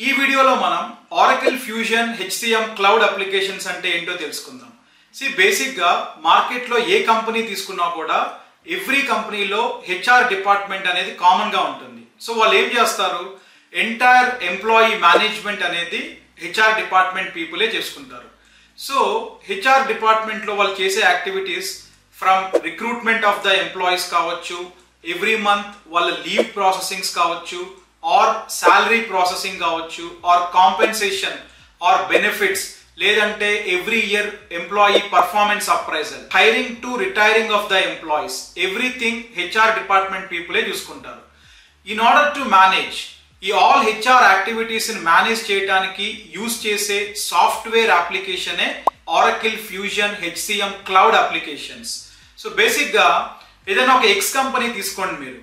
ఈ వీడియోలో మనం Oracle Fusion HCM cloud applications అంటే ఏంటో తెలుసుకుందాం. బేసిక్ గా మార్కెట్ లో ఏ కంపెనీ తీసుకున్నా కూడా ఎవ్రీ కంపెనీలో HR డిపార్ట్మెంట్ అనేది కామన్ గా ఉంటుంది. సో వాళ్ళు ఏం చేస్తారు, ఎంటైర్ ఎంప్లాయీ మేనేజ్మెంట్ అనేది HR డిపార్ట్మెంట్ పీపులే చేసుకుంటారు. సో HR డిపార్ట్మెంట్ లో వాళ్ళు చేసే activities from recruitment of the employees కావచ్చు, ఎవ్రీ మంత్ వాళ్ళ లీవ్ ప్రాసెసింగ్స్ కావచ్చు, ఆర్ శాలరీ ప్రాసెసింగ్ కావచ్చు, ఆర్ కాంపెన్సేషన్ ఆర్ బెనిఫిట్స్, లేదంటే every year employee performance appraisal, hiring to retiring of the employees, everything HR department పీపులే చూసుకుంటారు. In order to manage ఈ all HR activities ని manage చేయడానికి use చేసే software అప్లికేషనే Oracle Fusion HCM cloud applications. So basic గా ఏదైనా ఒక X company తీసుకోండి, మీరు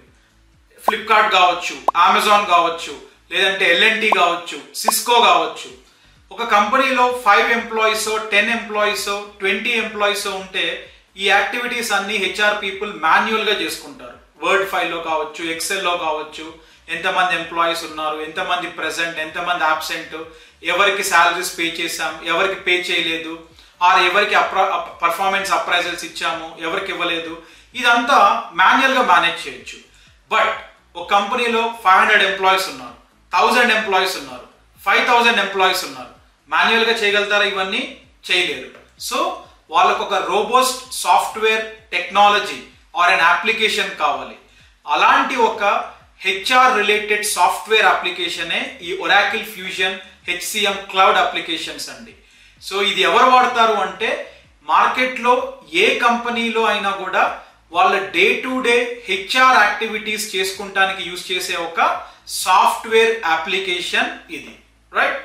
ఫ్లిప్కార్ట్ కావచ్చు, అమెజాన్ కావచ్చు, లేదంటే L&T కావచ్చు, సిస్కో కావచ్చు. ఒక కంపెనీలో 5 ఎంప్లాయీస్ 10 ఎంప్లాయీస్ 20 ఎంప్లాయీస్ ఉంటే ఈ యాక్టివిటీస్ అన్ని HR పీపుల్ మాన్యువల్ గా చేసుకుంటారు. వర్డ్ ఫైల్లో కావచ్చు, ఎక్సెల్లో కావచ్చు, ఎంతమంది ఎంప్లాయీస్ ఉన్నారు, ఎంతమంది ప్రెసెంట్, ఎంతమంది అబ్సెంట్, ఎవరికి శాలరీస్ పే చేసాం, ఎవరికి పే చేయలేదు, ఆర్ ఎవరికి పర్ఫార్మెన్స్ అప్రైజల్స్ ఇచ్చాము, ఎవరికి ఇవ్వలేదు, ఇదంతా మాన్యువల్ గా మేనేజ్ చేయొచ్చు. బట్ ఒక కంపెనీలో 500 ఎంప్లాయీస్ ఉన్నారు, 1000 ఎంప్లాయీస్ ఉన్నారు, 5000 ఎంప్లాయీస్ ఉన్నారు. మాన్యువల్ గా చేయగలుగుతారా? ఇవన్నీ చేయలేరు. సో వాళ్ళకు ఒక robust software technology are an application కావాలి. అలాంటి ఒక HR రిలేటెడ్ సాఫ్ట్వేర్ అప్లికేషనే ఈ Oracle Fusion HCM cloud applications అండి. సో ఇది ఎవరు వాడతారు అంటే, మార్కెట్లో ఏ కంపెనీలో అయినా కూడా వాళ్ళ day to day HR activities చేసుకుంటానికి యూజ్ చేసే ఒక సాఫ్ట్వేర్ అప్లికేషన్ ఇది, రైట్?